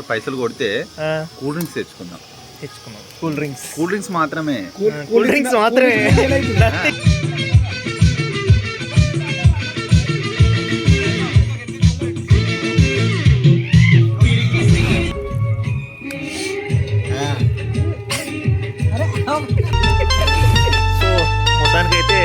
అందరు పైసలు కొడితే కూల్ డ్రింక్స్ తెచ్చుకుందాం. కూల్ డ్రింక్స్ మాత్రమే. సో మొత్తానికైతే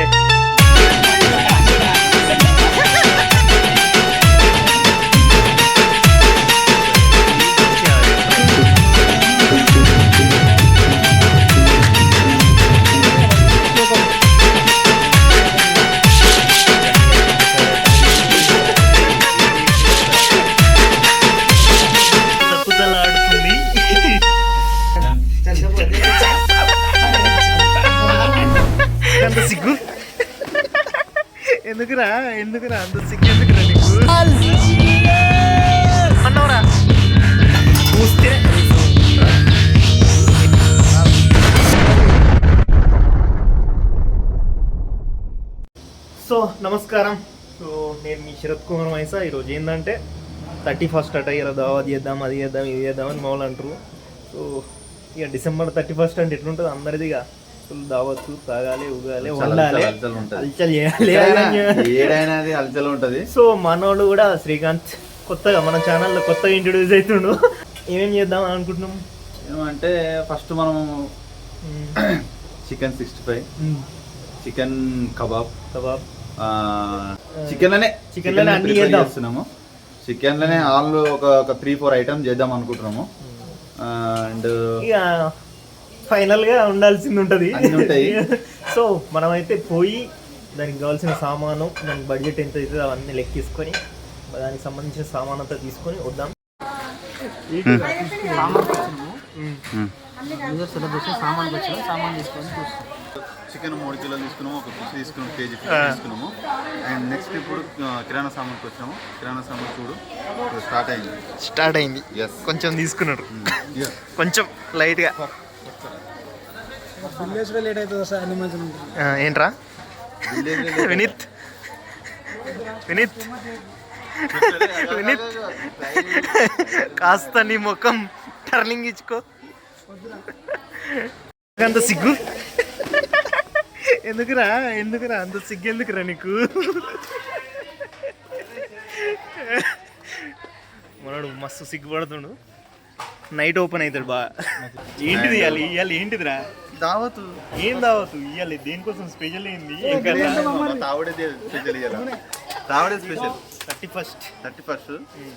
సిగ్గు ఎందుకురా అంత సిగ్గు ఎందుకురా నీకు అన్నవరా చూస్తే. సో నమస్కారం. సో నేను మీ శరత్ కుమార్ మైసా. ఈరోజు ఏంటంటే 31st అట, ఇలా దావత్ చేద్దాం, అది చేద్దాం, ఇది చేద్దామని మామూలు అంటారు. సో ఇక December 31st అంటే ఎట్లుంటుంది అందరిది, ఇక ఫుల్ దావత్తు, తాగాలి, ఊగాలి, వండాలి, అల్చల్ చేయాలి, ఏడైనా అల్చల్ ఉంటుంది. సో మనోళ్ళు కూడా శ్రీకాంత్ కొత్తగా మన ఛానల్లో కొత్తగా ఇంట్రొడ్యూస్ అవుతుండు. ఏమేం చేద్దాం అనుకుంటున్నాం ఏమంటే ఫస్ట్ మనం చికెన్ 65, చికెన్ కబాబ్, చికెన్ లోనే అన్ని చేస్తున్నాము. చికెన్ లోనే ఆల్ ఒక 3-4 ఐటమ్స్ చేద్దాం అనుకుంటున్నాము. అండ్ ఫైనల్ గా ఉండాల్సింది ఉంటది. సో మనమైతే పోయి దానికి కావాల్సిన సామాను, దానికి బడ్జెట్ ఎంత అవుతుంది అవన్నీ లెక్కేసుకొని దానికి సంబంధించిన సామాన్ అంతా తీసుకొని వద్దాం. చికెన్ 3 కిలోలు తీసుకున్నాము, ఒక ఫిష్ తీసుకున్నాము, కేజీ ఫిష్ తీసుకున్నాము. అండ్ నెక్స్ట్ ఇప్పుడు కిరాణా సామాన్కి వచ్చాము. కిరాణా సామాన్ చూడు స్టార్ట్ అయింది. కొంచెం తీసుకున్నారు, కొంచెం లైట్గా. ఏంట్రా వినీత్ కాస్త నీ ముఖం టర్నింగ్ ఇచ్చుకో. అంత సిగ్గు ఎందుకురా అంత సిగ్గు ఎందుకురా నీకు? మనోడు మస్తు సిగ్గుపడుతుండు. నైట్ ఓపెన్ అవుతాడు బాగా. ఏంటిది ఇవాళ ఏంటిదిరా? దావతు. ఏం దావతు ఇవ్వాలి? దేనికోసం స్పెషల్ ఏంది? తావడే స్పెషల్. 31st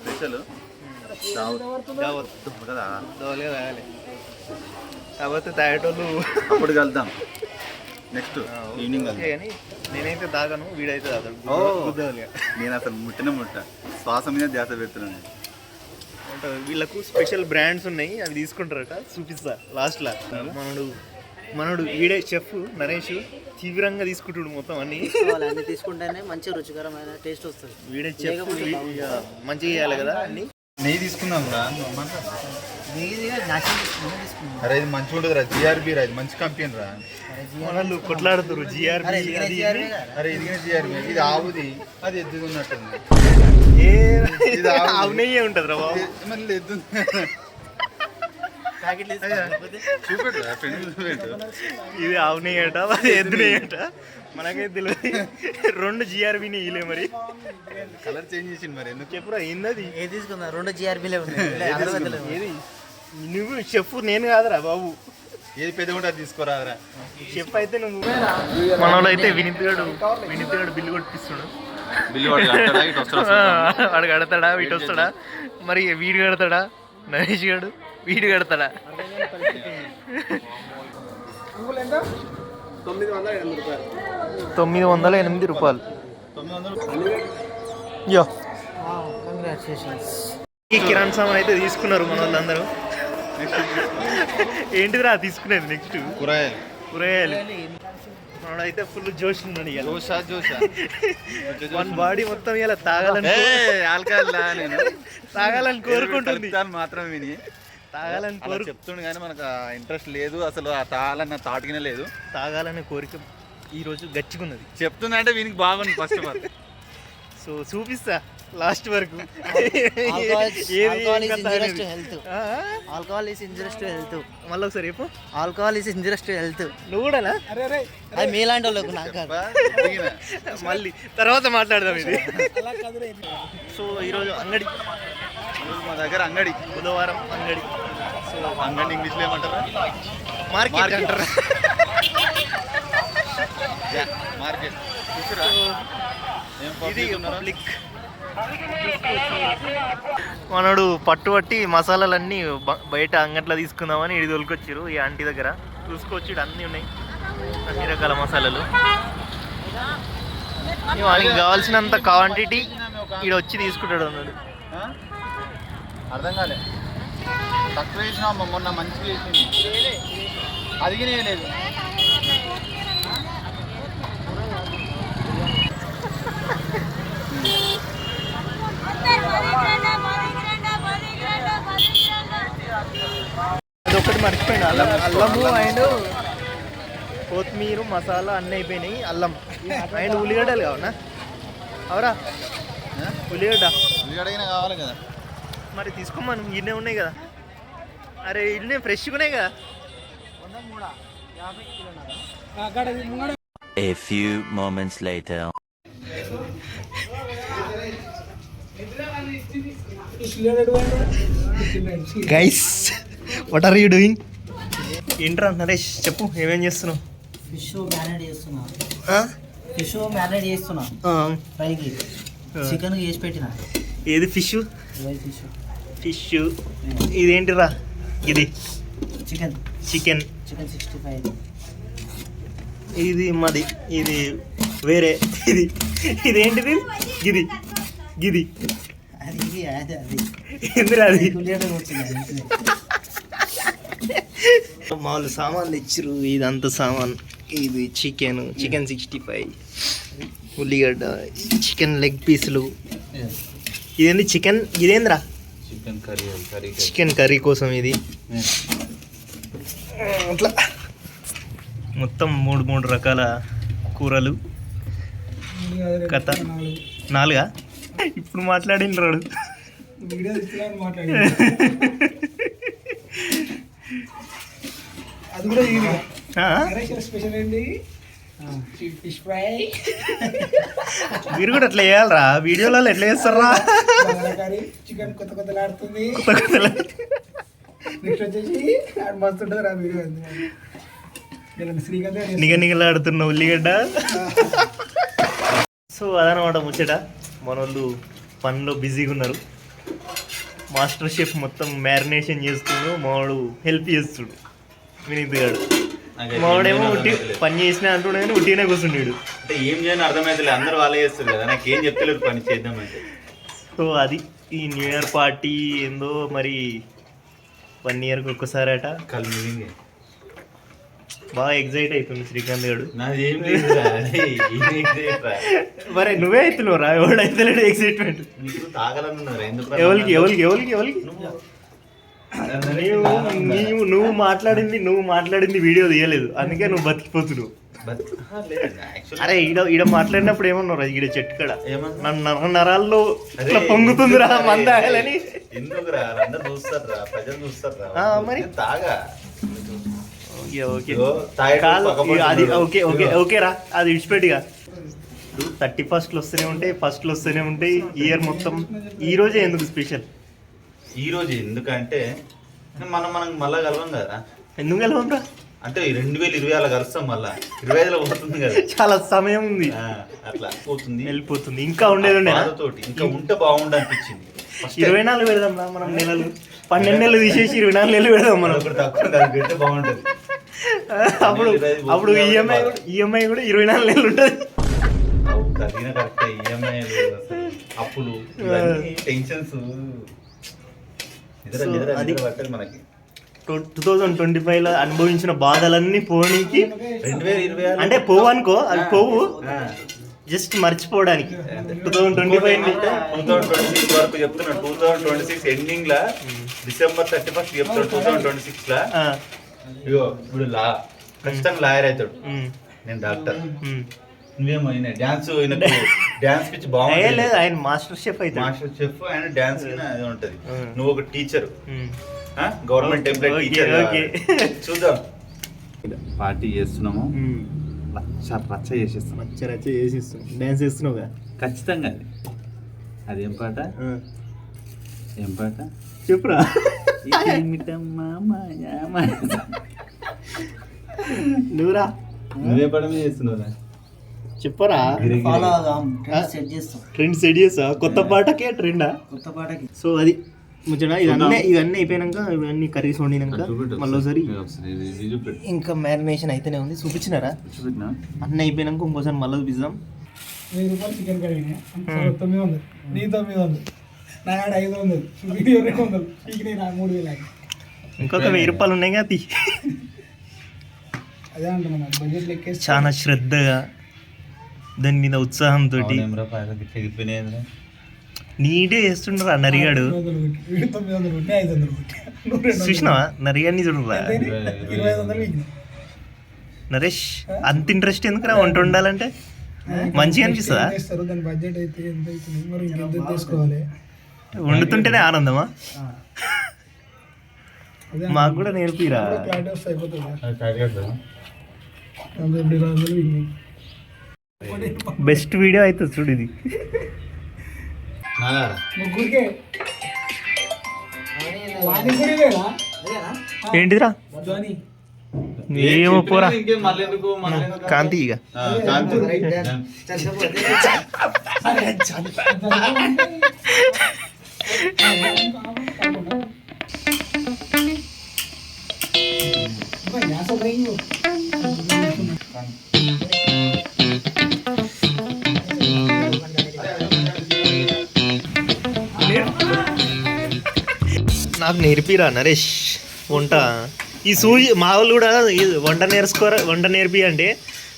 స్పెషల్ కదా. కాబట్టి తాగేటోళ్ళు అప్పుడు కలుద్దాం నెక్స్ట్ ఈవినింగ్. కానీ నేనైతే తాగను, వీడైతే తాగను. నేను అసలు ముట్ట శ్వాస మీద ధ్యాస పెడుతున్నాను. వీళ్ళకు స్పెషల్ బ్రాండ్స్ ఉన్నాయి, అవి తీసుకుంటారట. చూపిస్తా లాస్ట్లో. మనోడు వీడే చెఫ్ నరేష్ తీవ్రంగా తీసుకుంటాడు మొత్తం అన్ని తీసుకుంటేనే మంచి రుచికరమైన టేస్ట్ వస్తుంది. వీడే చెఫ్, మంచిగా చేయాలి కదా అన్ని. నెయ్యి తీసుకుందాం రా. అరే ఇది మంచిగా ఉంటుంది రా. జిఆర్బి రా, ఇది మంచి కంపెనీ రా. వాళ్ళు కొట్లాడుతారు జిఆర్బి. అరే ఇది జిఆర్బి, ఇది ఆవుది, అది ఎద్దుది ఉన్నట్టుంది. ఆవు నెయ్యే ఉంటుంది రా బాబు. మళ్ళీ ఎద్దు ఇది ఆవు నెయ్యి అట, అది ఎద్దు నెయ్యి అట. మనకైతే తెలియదు. 2 జిఆర్బి నెయ్యిలే. మరి కలర్ చేంజ్ చేసింది. మరి ఎందుకు చెప్పురా? ఏంది ఏది తీసుకుందా? 2 జిఆర్బిలే ఉన్నాయి. ఏది నువ్వు చెప్పు, నేను కాదురా బాబు. ఏది పెద్ద కూడా తీసుకోరాదరా. చెప్పు అయితే నువ్వు. మన వాళ్ళు అయితే వినీత్ గారు బిల్లు కొట్టిస్తున్నాడు. వాడు కడతాడా, వీటి వస్తాడా? మరి వీడు కడతాడా? నరేష్ గారు వీడు కడతాడా? 908 రూపాయలు. ఈ కిరాణా సామాన్ అయితే తీసుకున్నారు మన వాళ్ళందరూ. ఏంటిదిరా తీసుకునేది? నెక్స్ట్ కూరగాయలు. మనోడైతే ఫుల్ జోష్ ఉన్నాడు. వన్ బాడీ మొత్తం ఇలా తాగాలని కోరుకుంటుంది. మాత్రం విని తాగాలని చెప్తుండు కానీ మనకు ఇంట్రెస్ట్ లేదు అసలు. ఆ తాగాలన్న తాటికినే లేదు. తాగాలనే కోరిక ఈరోజు గచ్చిగున్నది. చెప్తుందంటే వీనికి బాగుంది ఫస్ట్ ఆఫ్ ఆల్. సో చూపిస్తా లాస్ట్ వరకు alcohol is injurious to health. Alcohol is injurious to health. మళ్ళీ ఒకసారి చెప్పు. Alcohol is injurious to health. నువ్వు కూడానా? అది మీలాంటి వాళ్ళకు నాకు కాదు. మళ్ళీ తర్వాత మాట్లాడదాం ఇది. సో ఈరోజు అంగడి, మా దగ్గర అంగడి, బుధవారం అంగడి. సో అంగడి ఇంగ్లీష్లో ఏమంటారా? మార్కెట్ అంటారా? మార్కెట్. చూసారా ఇది పబ్లిక్. మనోడు పట్టుబట్టి మసాలాలన్నీ బయట అంగట్లో తీసుకుందామని ఇది తోలుకొచ్చారు ఈ ఆంటీ దగ్గర. చూసుకోవచ్చు, అన్నీ ఉన్నాయి, అన్ని రకాల మసాలాలు. వానికి కావాల్సినంత క్వాంటిటీ ఈడ వచ్చి తీసుకుంటాడు అన్నాడు. అర్థం కాలే. తక్కువ వేసినా మొన్న మంచిగా వేసింది, అది లేదు. అదొకటి మర్చిపోయినా, అల్లము అండ్ కొత్తిమీర మసాలా అన్నీ అయిపోయినాయి. అల్లం అండ్ ఉల్లిగడ్డలు కావనా? అవరా ఉల్లిగడ్డ ఉల్లిగడ్డ కావాలి కదా మరి తీసుకోమను, ఇన్నే ఉన్నాయి కదా. అరే ఇన్నే ఫ్రెష్గా ఉన్నాయి కదా. A few moments later. Guys what are you doing? ఏంట్రా నరేష్ చెప్పు, ఏమేం చేస్తున్నావు? ఫిష్ మ్యారినేట్ చేస్తున్నా. ఫిష్ మ్యారినేట్ చేస్తున్నా ఫ్రైకి. చికెన్ చేసి పెట్టిన. ఏది ఫిష్? Fish fish. ఇదేంటిరా? ఇది చికెన్. చికెన్. చికెన్ 65. ఇది మాది, ఇది వేరే. ఇది ఇదేంటిది? గిది గిది అది అది అది ఎందురా అది? ఉల్లిగడ్డ వచ్చింది. మామూలు సామాన్ తెచ్చిరు, ఇదంతా సామాన్. ఇది చికెన్ 65, ఉల్లిగడ్డ, చికెన్ లెగ్ పీసులు. ఇదేంటి చికెన్? ఇదేంద్రా? చికెన్ కర్రీ కోసం ఇది. అట్లా మొత్తం మూడు రకాల కూరలు. కథ 4. ఇప్పుడు మాట్లాడిన రాడు. అది కూడా స్పెషల్ అండి ఫిష్ ఫ్రై. మీరు కూడా అట్లా చేయాలరా, వీడియోలలో ఎట్లా చేస్తారా? చికెన్ కొత్త కొత్తలాడుతుంది. నెక్స్ట్ వచ్చేసి మస్తు ఉంటుంది రా వీడియో. శ్రీకాంత్ నిగనిగలాడుతున్న ఉల్లిగడ్డ. సో అదనమాట ముచ్చట. మన వాళ్ళు పనిలో బిజీగా ఉన్నారు. మాస్టర్ షెఫ్ మొత్తం మ్యారినేషన్ చేస్తున్నాడు, మావాడు హెల్ప్ చేస్తుడు వినీత్ గారు. మావాడేమో ఉట్టి పని చేసినా అంటున్నాడు కానీ ఉట్టినే కూర్చుండాడు. అంటే ఏం చేయని అర్థమైతే అందరూ వాళ్ళే చేస్తారు కదా, నాకు ఏం చెప్తలేదు పని చేద్దామంటే. సో అది ఈ న్యూ ఇయర్ పార్టీ ఏందో మరి 1 yearకి ఒక్కసారట. కలిసి బాగా ఎగ్జైట్ అవుతుంది శ్రీకాంత్ గారు. నాదేం మరి నువ్వే అవుతున్నావు రా, ఎవడైతే ఎక్సైట్మెంట్. తాగాలన్నారు ఎందుకు? ఎవరికి ఎవరికి ఎవరికి ఎవరికి? నువ్వు మాట్లాడింది వీడియో తీయలేదు, అందుకే నువ్వు బతికిపోతున్నావు. అరే ఈడ మాట్లాడినప్పుడు ఏమన్నారా? ఈడ చెట్టు కడ నరాల్లో ఇట్లా పొంగుతుందిరా మందాయాలని. ఎందుకురా? అందరు చూస్తారా, ప్రజలు చూస్తారా? మరి తాగా. అది ఓకే రా, అది విడిచిపెట్టిగా. 31st వస్తూనే ఉంటాయి, 1st వస్తూనే ఉంటాయి. ఇయర్ మొత్తం ఈ రోజే ఎందుకు స్పెషల్? ఈ రోజు ఎందుకంటే మనం మళ్ళా కలవం కదా. ఎందుకు కలవంరా? అంటే 2020 అలా కలుస్తాం, మళ్ళా 25లో పోతుంది కదా. చాలా సమయం ఉంది, అట్లా పోతుంది, వెళ్ళిపోతుంది. ఇంకా ఉండేది ఉండే తోటి ఇంకా ఉంటే బాగుండు అనిపించింది. 24 పెడదాం రా మనం. నెలలు 12 నెలలు తీసేసి 24 నెలలు పెడదాం మనం. తక్కువ బాగుంటుంది. అప్పుడు ఈఎంఐ కూడా 24 నెలలు ఉంటుంది. కరెక్ట్. ఈఎంఐలు, అప్పులు, టెన్షన్స్ అది మనకి 2025లో అనుభవించిన బాధలన్నీ పోనీకి 2020 అంటే పోవు అనుకో, అది పోవు, జస్ట్ మర్చిపోవడానికి. 2026 వరకు చెప్తున్నా. 2026 ఎండింగ్ లా December 31 చెప్తాడు. 2026 లా ఇగో ఇప్పుడు ఖచ్చితంగా లాయర్ అవుతాడు, నేను డాక్టర్. నువ్వేమో డాన్స్ డాన్స్ పిచ్చి ఏ బాగుంది. లేదు ఆయన మాస్టర్ షెఫ్ అయితే మాస్టర్ చెఫ్ ఆయన డాన్స్ కి అది ఉంటది. నువ్వు ఒక teacher, government employee okay, teacher. Okay. చూద్దాం. పార్టీ చేస్తున్నాము, రచ్చ చేసేస్తున్నాం. రచ్చ చేసిస్తున్నావు, డాన్స్ చేస్తున్నావుగా ఖచ్చితంగా. అదేం పాట? ఏం పాట చెప్పురా. నువ్వురా నువ్వే పాట మీద చేస్తున్నావురా? చెప్పరా. ఫాలో అవుదాం, సెట్ చేస్తాం. ట్రెండ్ సెట్ చేస్తా, కొత్త పాటకే ట్రెండా. కొత్త పాటకి సో అది ముచ్చట. ఇవన్నీ అయిపోయినాక ఇవన్నీ కర్రీస్ వండినాక మళ్ళీ ఒకసారి ఇంకా మ్యారినేషన్ అయితేనే ఉంది. చూపించినారా? అన్నీ అయిపోయినాక ఇంకోసారి మళ్ళీ చూపిద్దాం. 1000 రూపాయలు చికెన్ కర్రీ 900, నీ 900, నా కాడ 500, వీడియో 200, పీకి నేను 3000. ఇంకొక 1000 రూపాయలు ఉన్నాయి కదా. అదే అంటున్నా, బడ్జెట్ లెక్కేసి చాలా శ్రద్ధగా దాని మీద ఉత్సాహంతో నీటే చేస్తుండ్రా నరిగాడు. 900, 500, చూసినావా నరిగాడిని చూడరా. 2500 వీక్. నరేష్ అంత ఇంట్రెస్ట్ ఎందుకురా వంట ఉండాలంటే? మంచిగా అనిపిస్తుందా? చేస్తారు, దాని బడ్జెట్ అయితే ఎంత అవుతుంది, మరి ఇంకెంత తీసుకోవాలి. వండుతుంటేనే ఆనందమా? అదే మాకు కూడా నేర్పిరా. క్లారిటీ వస్తే అయిపోతుంది కదా. 200 వీక్. బెస్ట్ వీడియో అవుతుంది చూడు ఇది. ముగ్గురికే వాణి కూడా లేదా? ఏంటిదిరా? ధ్వని ఏమో పోరా. ఇంకేం మళ్ళీ ఎందుకు? కాంతి ఇక కాంతి. నాకు నేర్పిరా నరేష్ వంట. ఈ మా వాళ్ళు కూడా వంట నేర్పి అంటే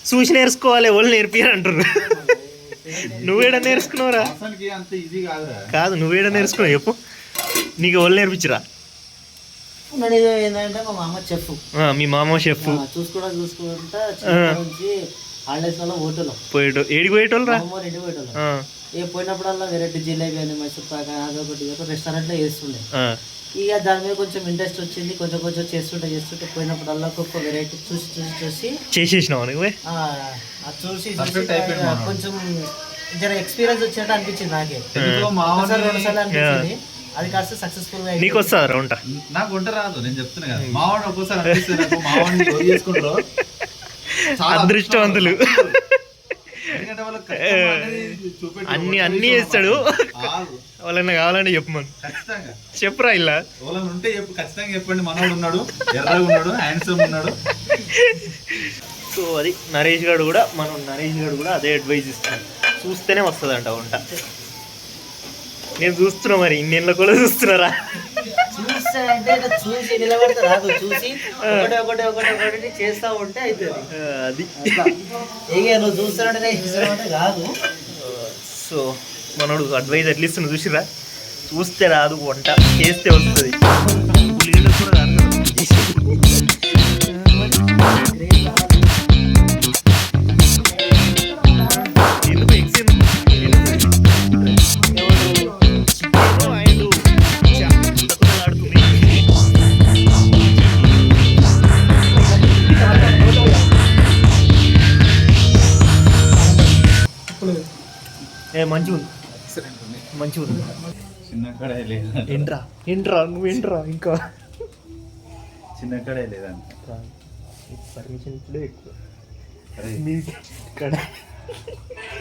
చూసి నేర్చుకోవాలి, ఎవరు నేర్పియరు అంటారు. నువ్వేడా నేర్చుకున్నావురా? అసలుకి అంత ఈజీ కాదురా. కాదు, నువ్వేడా నేర్చుకున్నావు చెప్పు. నీకు ఎవరు నేర్పించరా? ఏంటంటే మా మామ చెఫ్, మీ మామ షెఫ్. చూసుకుంటా చిన్నప్పటి నుంచి హాలిడేస్ వల్ల హోటల్లో ఏడికి పోయేటోళ్ళు రా. ఇంటికి పోయేటోళ్ళం. ఏ పోయినప్పుడల్లా వెరైటీ జిలేబీ అని మైసూర్ పాక అదొకటి రెస్టారెంట్లో చేస్తుండే. ఇక దాని మీద కొంచెం ఇంట్రెస్ట్ వచ్చింది, కొంచెం కొంచెం చేస్తుంటే పోయినప్పుడల్లా ఒక్కొక్క వెరైటీ చూసి చేసేసినావు నువ్వే. అది చూసి కొంచెం జర ఎక్స్పీరియన్స్ వచ్చినట్టు అనిపించింది నాకే. ఎందుకో మావాడిని- 2 సార్లు అనిపించింది, అది కాస్త సక్సెస్ఫుల్ గా నీకు వస్తుందా వంట? నాకు వంట రాదు, నేను చెప్తున్నా కదా. మావాడు ఒక్కోసారి అనిపిస్తుంది నాకు, మావాడిని ఎవరు చేసుకుంటారో చాలా అదృష్టవంతులు. ఎందుకంటే వాళ్ళకి కష్టం అనేది చూపెట్టి అన్ని చేస్తాడు. ఆగు. వాళ్ళని కావాలంటే చెప్పమను. ఖచ్చితంగా చెప్పురా ఇలా. ఎవరైనా ఉంటే ఖచ్చితంగా చెప్పండి. మనోడు ఉన్నాడు, ఎర్రగా ఉన్నాడు, హ్యాండ్సమ్ ఉన్నాడు. సో అది నరేష్ గారు కూడా అదే అడ్వైజ్ ఇస్తాను. చూస్తేనే వస్తుందంట వంట. నేను చూస్తున్నా, మరి ఇన్నేళ్ళ కూడా చూస్తున్నారా? చూస్తానంటే చూసి నిలబడితే రాదు, చూసి ఒకటి చేస్తా ఉంటే అవుతుంది. అది ఇక నువ్వు చూస్తానంటే కాదు. సో మనోడు అడ్వైజ్ ఎట్లా ఇస్తున్నా చూసిరా? చూస్తే రాదు వంట, చేస్తే వస్తుంది. ఉల్లిగడ్డలు కూడా రాదు. ఎందుకు ఎగ్స్ మంచిగా ఉంది. చిన్న కడే లేదా? ఏంట్రా నువ్వేంట్రా ఇంకా చిన్న కడే లేదంట. పర్మిషన్ ఇప్పుడే ఎక్కువ. అరే మీ ఇక్కడ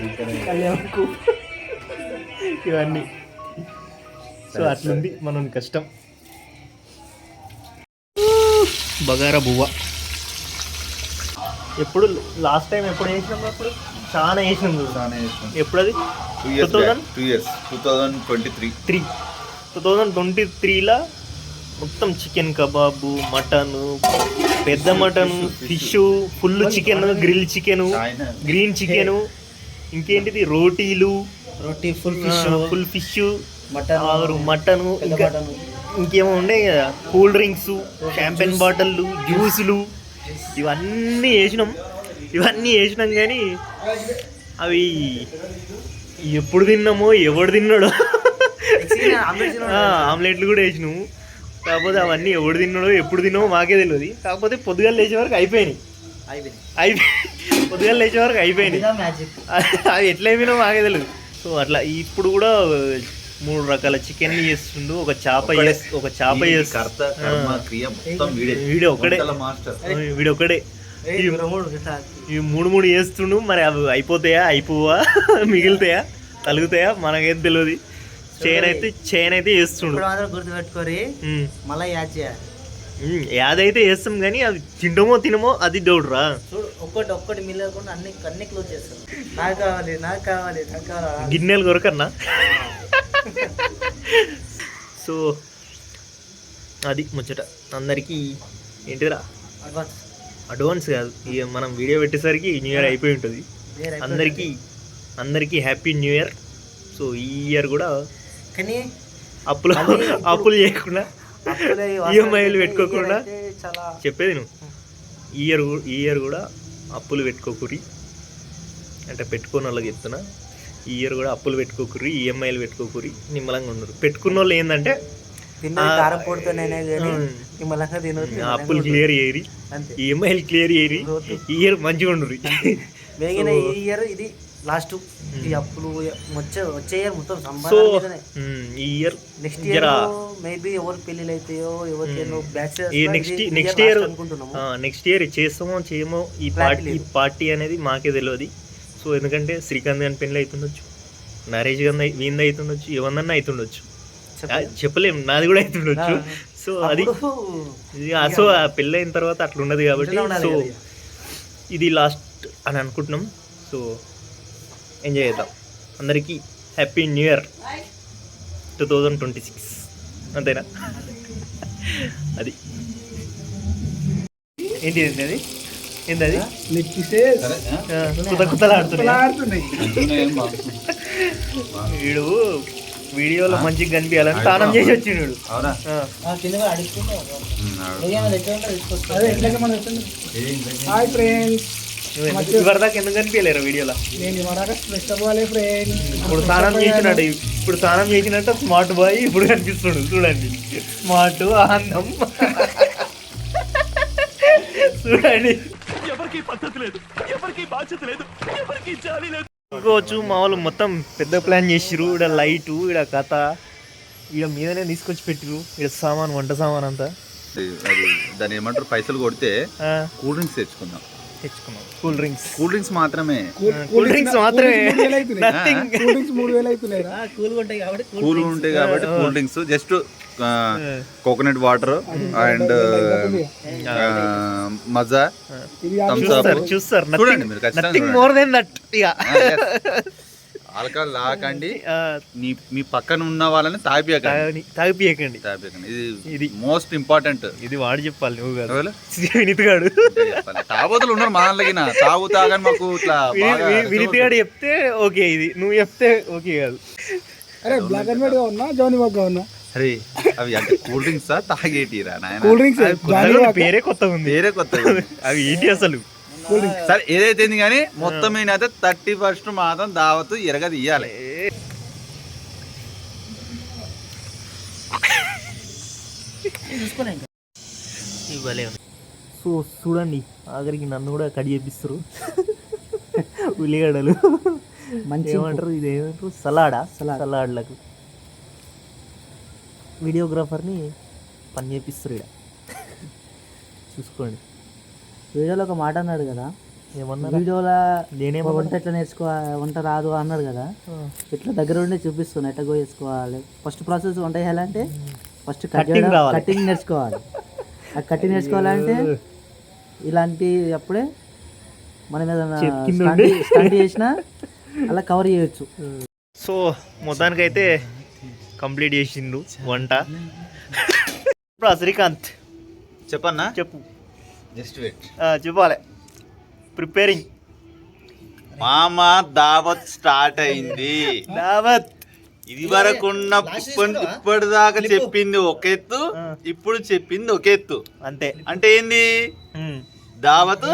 ఇక్కడ కళ్యాణకు ఇవన్నీ. సో అట్లుంది మనం కష్టం. బగారా బువ్వ ఎప్పుడు లాస్ట్ టైం ఎప్పుడు వేసినాం? అప్పుడు చాలా వేసినాం చూడు. చాలా చేస్తాం. ఎప్పుడు అది? 2 years 2023. 2023లో మొత్తం చికెన్ కబాబు, మటను, పెద్ద mutton, fish, full chicken, grill chicken, green chicken, ఇంకేంటిది రోటీ, ఫుల్ ఫిష్, మటను, ఇంకా ఇంకేమో ఉండే కదా, కూల్ డ్రింక్స్, షాంపెన్ బాటిళ్ళు, జ్యూసులు, ఇవన్నీ వేసినాం కానీ అవి ఎప్పుడు తిన్నామో ఎవడు తిన్నాడో ఆమ్లెట్లు కూడా వేసినాము. కాకపోతే అవన్నీ ఎవడు తిన్నాడో ఎప్పుడు తిన్నామో మాకే తెలియదు. కాకపోతే పొద్దుగాలు లేచే వరకు అయిపోయినాయి. పొద్దుగాలు లేచే వరకు అయిపోయినాయి. అది ఎట్లా అయిపోయినా మాకే తెలియదు. సో అట్లా ఇప్పుడు కూడా 3 రకాల చికెన్ చేస్తుండు. ఒక చేప వీడియో ఒకడే ఈ 3 చేస్తుండు. మరి అవి అయిపోతాయా అయిపోవా మిగులుతాయా తలుగుతాయా మనకేం తెలియదు. చైన్ అయితే చేస్తుండు. గుర్తుపెట్టుకోరి మళ్ళీ యాడ్ చేయాలి. యాదైతే చేస్తాం కానీ అది తినమో అది డౌట్ రా. ఒక్కటి మిగలకుండా అన్ని క్లోజ్ చేస్తాం. నాకు కావాలి గిన్నెలు కొరకన్నా. సో అది ముచ్చట. అందరికీ ఏంటిరా అడ్వాన్స్ కాదు, ఇక మనం వీడియో పెట్టేసరికి న్యూ ఇయర్ అయిపోయి ఉంటుంది. అందరికీ హ్యాపీ న్యూ ఇయర్. సో ఈ ఇయర్ కూడా కానీ అప్పులు చేయకుండా ఈఎంఐలు పెట్టుకోకుండా చెప్పేది నువ్వు. ఈ ఇయర్ కూడా అప్పులు పెట్టుకోకురి అంటే పెట్టుకున్న వాళ్ళకి చెప్తున్నా. ఈ ఇయర్ కూడా అప్పులు పెట్టుకోకురి, ఈఎంఐలు పెట్టుకోకురి, నిమ్మలంగా ఉండరు. పెట్టుకున్న వాళ్ళు ఏంటంటే అప్పులు క్లియర్ చేయరి, ఈఎంఐలు క్లియర్ చేయరి, ఈ ఇయర్ మంచిగా ఉండరు. ఈ ఇయర్ ఇది లాస్ట్. ఈ అప్పులు వచ్చే ఇయర్ మొత్తం ఈ ఇయర్ నెక్స్ట్ ఇయర్ మేబీ ఎవరు పెళ్ళిళ్ళు అయితాయో నెక్స్ట్ ఇయర్ చేస్తామో చేయమో ఈ పార్టీ అనేది మాకే తెలియదు. సో ఎందుకంటే శ్రీకాంత్ గారి పెళ్ళి అవుతుండొచ్చు, మ్యారేజ్ గారి వీంది అవుతుండొచ్చు, ఏమన్నా అవుతుండొచ్చు, చెప్పలేము. నాది కూడా అవుతుండొచ్చు. సో అది సో ఆ పెళ్ళి అయిన తర్వాత అట్లా ఉన్నది కాబట్టి సో ఇది లాస్ట్ అని అనుకుంటున్నాం. సో ఎంజాయ్ చేద్దాం. అందరికీ హ్యాపీ న్యూ ఇయర్ 2026. అంతేనా? అది ఏంటి అది ఏంటది కుతలాడుతున్నాయి. వీడు వీడియోలో మంచిగా కనిపించాలని స్నానం చేసి వచ్చిండు. హాయ్ ఫ్రెండ్స్, ఇవరిదాకా ఎందుకు కనిపించలేరు వీడియోలో? ఇప్పుడు స్నానం చేసినట్టు స్మార్ట్ బాయ్ ఇప్పుడు కనిపిస్తుండు. చూడండి, స్మార్ట్ ఆనందం చూడండి. ఎవరికి పద్ధతి లేదు, ఎవరికి బాధ్యత లేదు, ఎవరికి జాలి లేదు. ఇంకోవచ్చు మా వాళ్ళు మొత్తం పెద్ద ప్లాన్ చేసిరు. ఇక్కడ లైటు, ఇక్కడ కథ, ఇక్కడ మీదనే తీసుకొచ్చి పెట్టిరు. ఇక్కడ సామాన్, వంట సామాన్ అంతా. దాన్ని ఏమంటారు, పైసలు కొడితే కూల్ డ్రింక్స్ తెచ్చుకున్నాం. కూల్ డ్రింక్స్ మాత్రమే. కూల్ ఉంటాయి కాబట్టి cool drinks, just coconut water and మజా, చూస్తారు. చూడండి మీరు ఖచ్చితంగా. ఆల్కహాల్ తాగకండి, మీ పక్కన ఉన్న వాళ్ళని తాగిపియకండి. ఇది మోస్ట్ ఇంపార్టెంట్. ఇది వాడు చెప్పాలి, నువ్వు కాదు. వినీత్ గాడు తాగోతులు ఉన్నారు మా దాంట్లోకి. తాగని మాకు ఇట్లా వినీత్ గాడు చెప్తే ఓకే, ఇది నువ్వు చెప్తే ఓకే కాదు. అరే బ్లాక్ అండ్ వైట్ గా ఉన్నా, జానీ వాక్ గా ఉన్నా. అరే అవి అంటే కూల్ డ్రింక్స్ తాగేటిరా నాయన? కూల్ డ్రింక్స్ పేరే కొత్తగా ఉంది. అవి ఏంటి అసలు? సరే ఏదైతే కానీ మొత్తం అయితే 31st మాత్రం దావత్ ఎరగ తీయాలి. సో చూడండి, ఆఖరికి నన్ను కూడా కట్ చేపిస్తారు. ఉల్లిగడ్డలు మంచి ఏమంటారు, ఇదేమంటారు, సలాడ్లకు వీడియోగ్రాఫర్ని పని చేపిస్తారు. ఇక్కడ చూసుకోండి. వీడియోలో ఒక మాట అన్నాడు కదా, ఏమన్నా వీడియోలో నేనేమో వంట ఎట్లా వంట రాదు అన్నాడు కదా. ఇట్లా దగ్గర ఉండి చూపిస్తున్నా ఎట్లా చేసుకోవాలి. ఫస్ట్ ప్రాసెస్ వంట చేయాలంటే ఫస్ట్ కటింగ్ నేర్చుకోవాలి. ఆ కటింగ్ నేర్చుకోవాలంటే ఇలాంటి అప్పుడే మనం ఏదైనా స్టంట్ చేసినా అలా కవర్ చేయొచ్చు. సో మొత్తానికైతే కంప్లీట్ చేసిండు వంట. శ్రీకాంత్ చెప్పన్నా, చెప్పు. జస్ట్ వెయిట్, చెప్పాలి. ప్రిపేరింగ్ మామా దావత్ స్టార్ట్ అయింది. దావత్ ఇది వరకు ఉన్న ఇప్పటిదాకా చెప్పింది ఒక ఎత్తు, ఇప్పుడు చెప్పింది ఒక ఎత్తు. అంతే. అంటే ఏంది, దావత్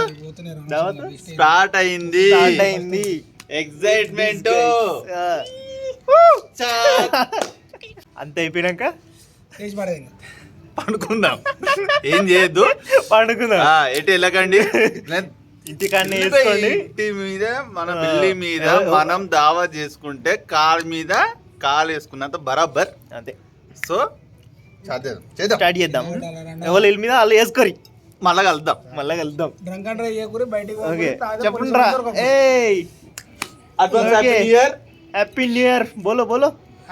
స్టార్ట్ అయింది. ఎక్సైట్మెంట్ అంత అయిపోయినాక వేసి పడేది ఇంకా. పండుకుందాం. ఏం చేయొద్దు, పండుకుందాం. ఎటు వెళ్ళకండి. ఇంటికాడనే వేసుకోండి. ఇంటి మీద మన బిల్లి మీద మనం దావా చేసుకుంటే కాలు మీద కాలు వేసుకున్నంత బరాబర్. అంతే. సో చేద్దాం, స్టార్ట్ చేద్దాం. ఎవరు ఇల్లు మీద వాళ్ళు వేసుకోరి. మళ్ళా కలుద్దాం. డ్రంక్ అండ్ డ్రైవ్ చేయకూరి, బయటికి ఓకే పోకూరి, తాగితే చెప్పండి పోలీసులు రా. దొరకకూరి. ఏయ్ advance Okay. Happy new year. Happy new year. బోలో బోలో.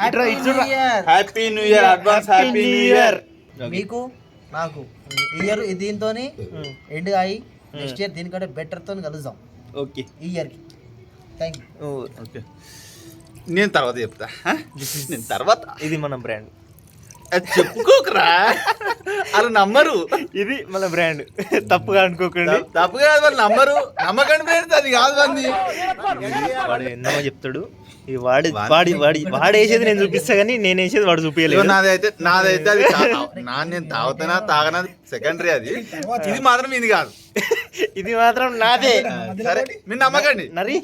ఇట్రా ఇట్రా. Happy new year. Advance happy new year. మీకు నాకు ఇయర్ దీంతో ఎండ్ అయ్యి నెక్స్ట్ ఇయర్ దీనికంటే బెటర్ తో కలుద్దాం ఓకే. ఈ ఇయర్ కి. Thank you. ఓకే, నేను తర్వాత చెప్తా. నేను తర్వాత ఇది మన బ్రాండ్. అది చెప్పుకోకరా, వాళ్ళు నమ్మరు. ఇది మన బ్రాండ్. తప్పుగా అనుకోకండి. తప్పుగా కాదు, వాళ్ళు నమ్మరు. నమ్మకండి ఫ్రెండ్స్, అది కాదు మంది. వాడు ఎన్నో చెప్తాడు. ఇది వాడేసేది నేను చూపిస్తా కానీ నేను వేసేది వాడు చూపించలేదు. నాదైతే అది కాదు. నేను తాగుతానా తాగనా సెకండరీ. అది ఇది మాత్రం ఇది కాదు. ఇది మాత్రం నాదే. సరే మీరు నమ్మకండి. నరి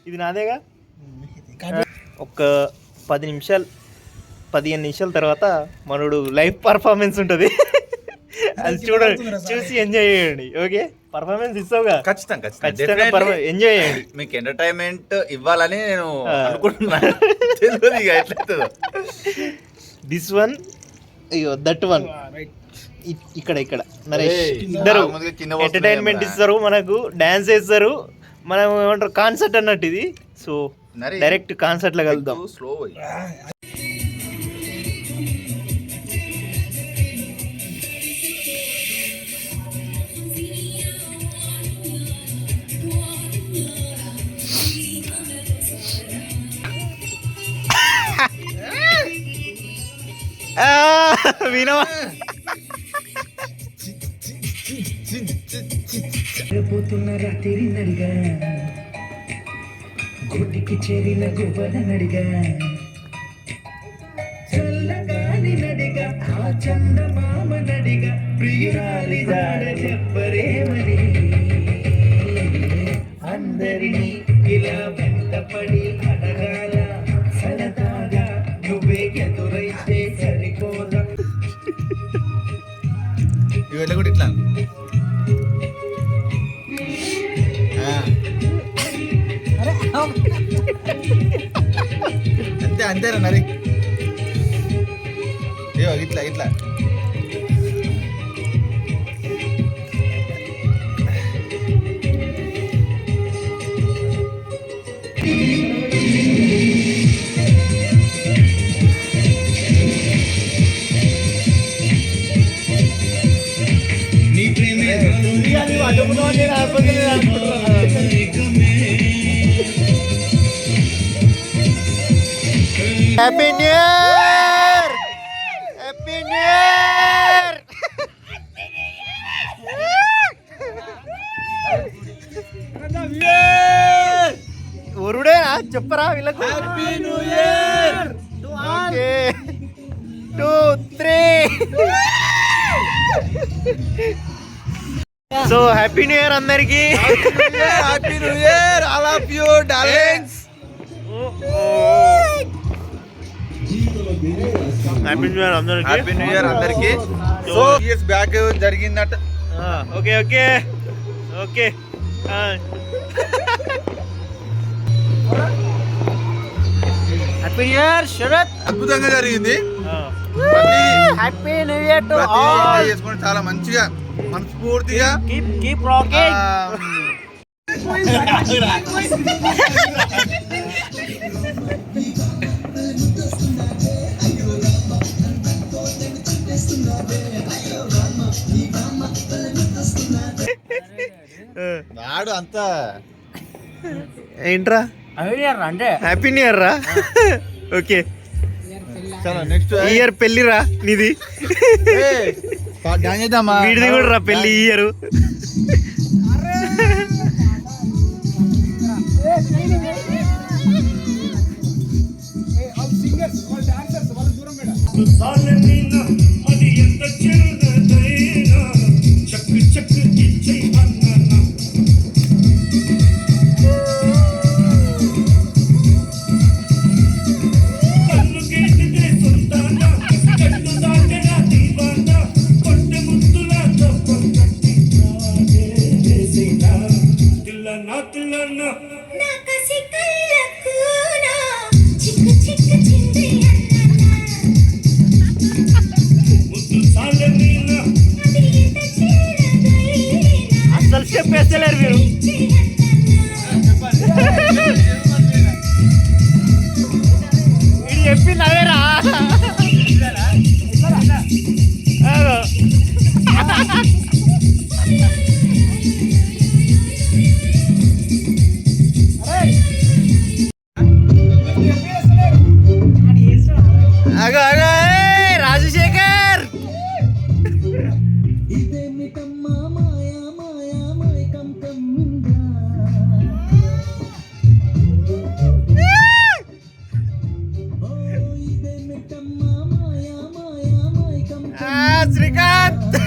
ఇది నాదేగా. ఒక 15 నిమిషాల తర్వాత మనోడు లైవ్ పర్ఫార్మెన్స్ ఉంటుంది. అది చూడండి, చూసి ఎంజాయ్ చేయండి. ఓకే, పర్ఫార్మెన్స్ ఇస్తావుగా. ఖచ్చితంగా ఎంజాయ్ చేయండి. మీకు ఎంటర్టైన్మెంట్ ఇవ్వాలని నేను అనుకుంటున్నాను. తెలియదు ఇక ఎట్లయితుందో. దిస్ వన్, అయ్యో దట్ వన్. ఇక్కడ నరేష్ ఇద్దరు ఎంటర్టైన్మెంట్ ఇస్తారు, మనకు డాన్స్ వేస్తారు. మనం ఏమంటారు కాన్సర్ట్ అన్నట్టు ఇది. సో డైరెక్ట్ కాన్సర్ట్ లో కలుద్దాం. స్లో వినవా. పోతున్న రాత్రి నడిగా గోటికి చేరిన గువ్వల నడిగా చల్లగాని నడిగా ఆ చందమామ నడిగా ప్రియురాలి జాడ చెప్పరే మరి అందరినీ ఇలా వెంటపడి అడగాల సరదాగా నువ్వే ఎదురైతే సరిపోదా. ఇవన్నీ కూడా ఇట్లా అంతేరా నరి. ఇట్లా happy new year. Happy new year. ఊరుడేనా చెప్పరా వీళ్ళకు. Happy new year. Okay 2 3. So happy new year అందరికి. Happy new year all of you darlings. Happy new year అందరికి. హ్యాపీ న్యూ ఇయర్ అందరికి. సో ఇయర్స్ బ్యాక్ జరిగిందట. Okay okay okay. Happy new year Sharath. అద్భుతంగా జరిగింది. Happy new year to ప్రతి all. చేసుకొని చాలా మంచిగా మనస్ఫూర్తిగా కీప్ రాకింగ్. వాడు అంతా ఏంట్రా అంటే హ్యాపీ న్యూ ఇయర్ రా. ఓకే చాలా నెక్స్ట్ ఇయర్ పెళ్లిరా నీది. డాన్స్ చేద్దామా? వీడిది కూడా రా పెళ్లి ఇయర్. వాళ్ళు సింగర్స్, వాళ్ళు డాన్సర్స్, వాళ్ళు దూరం మేడం. నాకులన్నా నా కసి కళ్ళకు నా చిక్కు చిక్కు చింది ముద్దు సాలమీనా అది ఇంత చేరదైనా అసలు స్టెప్ వేస్తలేరు మీరు. ఇది చెప్పింది అదేరా. అదో. అగో అగో ఏయ్, రాజశేఖర్ ఇదేమిటమ్మా మాయా మాయా మైకం కమ్మిందా ఓ ఇదేమిటమ్మా మాయా మాయా మైకం శ్రీకాంత్.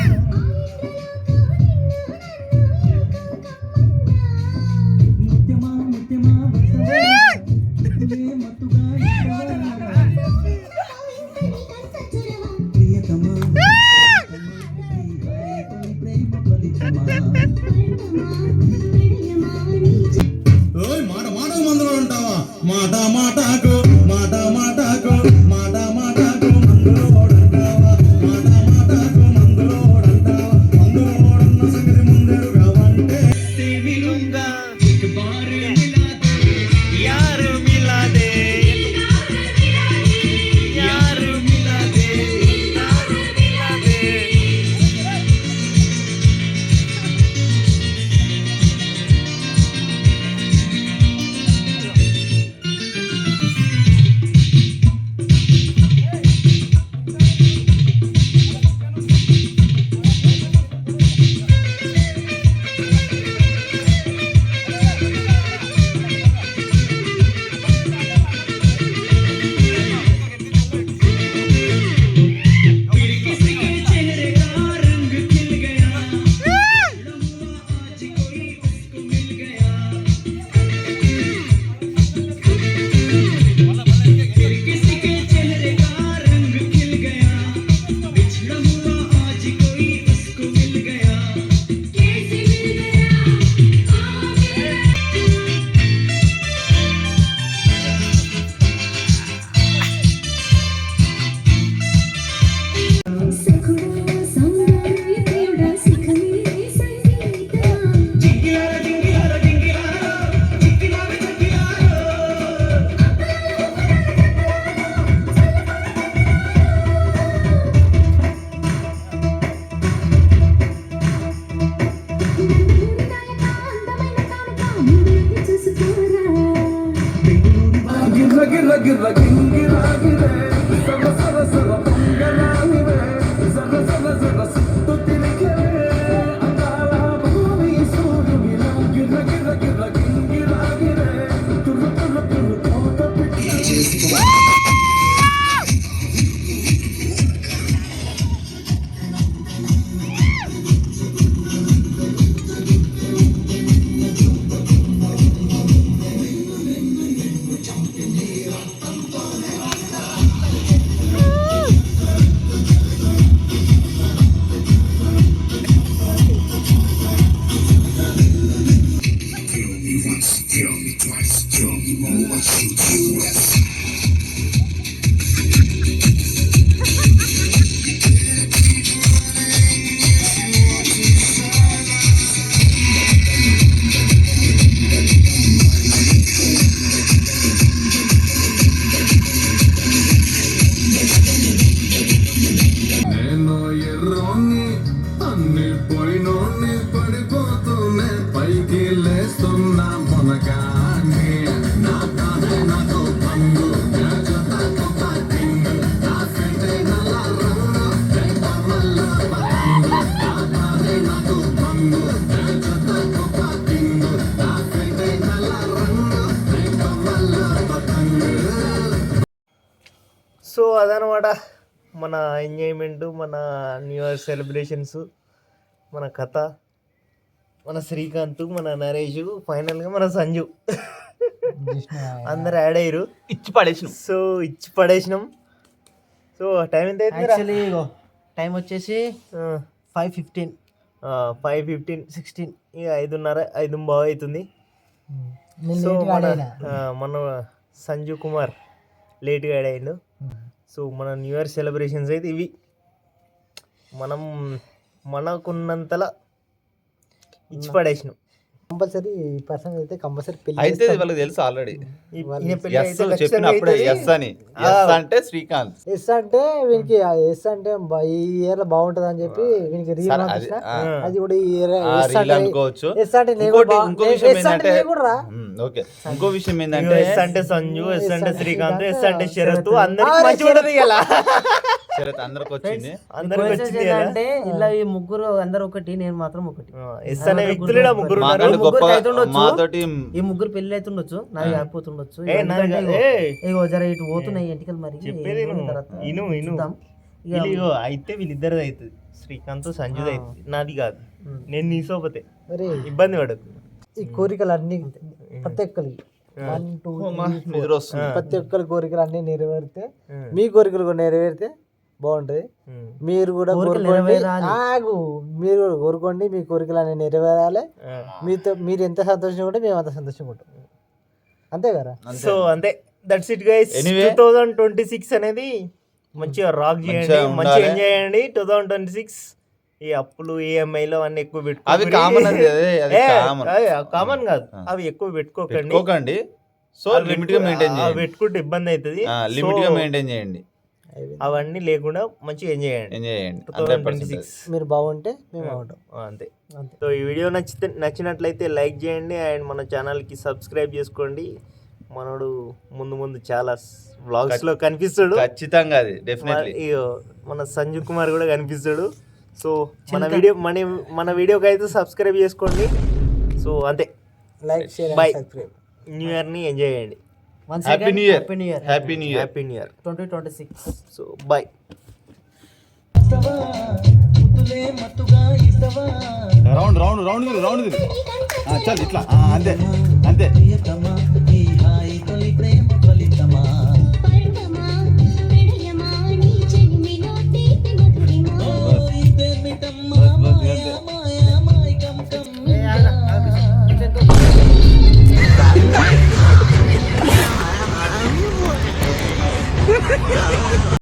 ముత్యమా ముత్యమా మత్తుగా ప్రియతమా ప్రేమ ఫలితమా ఓయ్ మాట మాటకు మందులో ఉంటావా మాట మాటకు మాట మాటకు మాట మాటకు మందులో ఓడంటావా మాట మాటకు మందులో ఓడంటావా మందులో ఓడన్న సంగతి ముందెరుగా వంటే మిలుంగా एक बार मिला दे यार मिला दे यार मिला दे यार मिला दे. किसी के चेहरे का रंग खिल गया आज कोई उसको मिल गया किसी के चेहरे का रंग खिल गया बिछड़ा हुआ आज कोई उसको मिल गया कैसे मिल गया सखुड़ा सौंदर्य प्रियुड़ा सिखले संगीता जिंगिलारा जिंगिलारा जिंगिलारा चिक्किलारा चिक्किलारा గిర్ర గిర్ర గిర్ర గింగిరా గిరే సర సర సర పొంగనానివే సర సర సర సుత్తు తిరిగే అందాల భూమి సూర్యునిలా గిర్ర గిర్ర గిర్ర గింగిరా గిరే తుర్రు తుర్రు తుర్రు తోట పిట్ట నేను ఎర్రోని అన్ని పోయినోని పడిపోతూనే పైకి లేస్తున్నా మొనగాని నా కాదే నాకు పంగు సో అదనమాట మన ఎంజాయ్మెంట్, మన న్యూ ఇయర్ సెలబ్రేషన్స్, మన కథ, మన శ్రీకాంత్, మన నరేష్, ఫైనల్గా మన సంజు అందరు యాడ్ అయ్యారు. ఇచ్చి పడేసినాం. సో ఇచ్చి పడేసినాం. సో టైం ఎంత అవుతుంది? యాక్చువల్లీ టైం వచ్చేసి 5:15 5:15 16 ఇక 5:30 5 బాగా అవుతుంది. సో మన సంజు కుమార్ లేట్గా యాడ్ అయ్యిండు. సో మన న్యూ ఇయర్ సెలబ్రేషన్స్ అయితే ఇవి. మనకున్నంతలా ఇచ్చి పడేసినాం. కంపల్సరీ పర్సన్ అయితే కంపల్సరీ పెళ్లి అయితే వాళ్ళకి తెలుసు ఆల్రెడీ. ఈయన పెళ్లి ఎస్ అయితే ఖచ్చితంగా చెప్పినప్పుడే అవుతుంది. ఎస్ అని. ఎస్ అంటే శ్రీకాంత్. ఎస్ అంటే వీనికి ఎస్ అంటే ఈ ఇయర్ లో బాగుంటుంది అని చెప్పి వీనికి రీల్ సరే, పంపించిన. అది, అది కూడా ఈ year ఆ yes రీల్ అంటే అనుకోవచ్చు. ఎస్ అంటే నేను ఇంకోటి కూడా ఇంకో విషయం yes అంటే ఏంటంటే నేను కూడా రా. ఓకే, ఇంకో విషయం ఇగో ఏంటంటే ఎస్ అంటే సంజు, ఎస్ అంటే అంటే శ్రీకాంత్, ఎస్ శ్రీకాంత్, అంటే శరత్, అందరికి ఆ, మంచి ఉండదు ఇలా. శరత్ అందరికి వచ్చింది. అందరికి వచ్చింది కదా. అంటే ఇలా ఈ ముగ్గురు అందరు ఒకటి, నేను మాత్రం ఒకటి. ఎస్ అనే వ్యక్తులు ముగ్గురు ఉన్నారు. మాకంటే ముగ్గురు గొప్పగా అవుతుండొచ్చు. మాతోటి ఈ ముగ్గురు పెళ్లి అవుతుండొచ్చు, నాది కాకపోతుండొచ్చు. ఏ, నాది ఎందుకంటే కాదు. ఇగో, ఇగో జర ఇటు పోతున్నాయి ఎంటికలు మరి. చెప్పేది ఏమన్న తర్వాత ఇను చూద్దాం. ఇక ఇగో అయితే వీళ్ళిద్దరిది అవుతుంది, శ్రీకాంత్ సంజుది అవుతుంది, నాది కాదు. నేను నీ సోపతే అరే ఇబ్బంది పడదు. ఈ కోరికలు అన్ని ప్రతి ఒక్కరికి 1 2 3 నిద్ర వస్తుంది. ప్రతి ఒక్కరి కోరికలు అన్ని నెరవేరితే మీ కోరికలు కూడా నెరవేరితే బాగుంటది. మీరు కూడా కోరికలు కోరుకోండి. నెరవేరాలి. ఆగు, మీరు కూడా కోరుకోండి, మీ కోరికలు అన్ని నెరవేరాలి. మీరు ఎంత సంతోషంగా ఉంటే మేము అంత సంతోషంగా ఉంటాం. అంతే కదా. సో అంతే, దట్స్ ఇట్ గైస్. Anyway. 2026 అనేది మంచిగా రాక్ చేయండి, మంచిగా మంచిగా ఉండాలి. ఎంజాయ్ చేయండి. 2026 ఈ అప్పులు ఈఎంఐలు అన్నీ ఎక్కువ అవి కామన్, అది కామన్. కామన్ కాదు, అవి ఎక్కువ పెట్టుకోకండి. పెట్టుకోకండి. సో అవి లిమిట్ గా మెయింటైన్ అవి చేయండి. పెట్టుకుంటే ఇబ్బంది అవుతుంది. లిమిట్ గా మెయింటైన్ చేయండి. అవన్నీ లేకుండా మంచిగా ఎంజాయ్ చేయండి. ఎంజాయ్ చేయండి. 2026 మీరు బాగుంటే మేము బాగుంటాం. అంతే. అంతే. సో ఈ వీడియో నచ్చినట్లయితే లైక్ చేయండి అండ్ మన ఛానల్కి సబ్స్క్రైబ్ చేసుకోండి. మనోడు ముందు చాలా వ్లాగ్స్ లో కనిపిస్తాడు. ఖచ్చితంగా అది డెఫినెట్లీ. మన సంజు కుమార్ కూడా కనిపిస్తాడు. సో మన వీడియోకి అయితే సబ్స్క్రైబ్ చేసుకోండి. సో అంతే, like share Bye. Subscribe. New year ని ఎంజాయ్ చేయండి. once happy again, new year. happy new year. Happy new year. Happy new year. 2026. So bye. Round round round round చల్ ఇట్లా అంతే అంతే.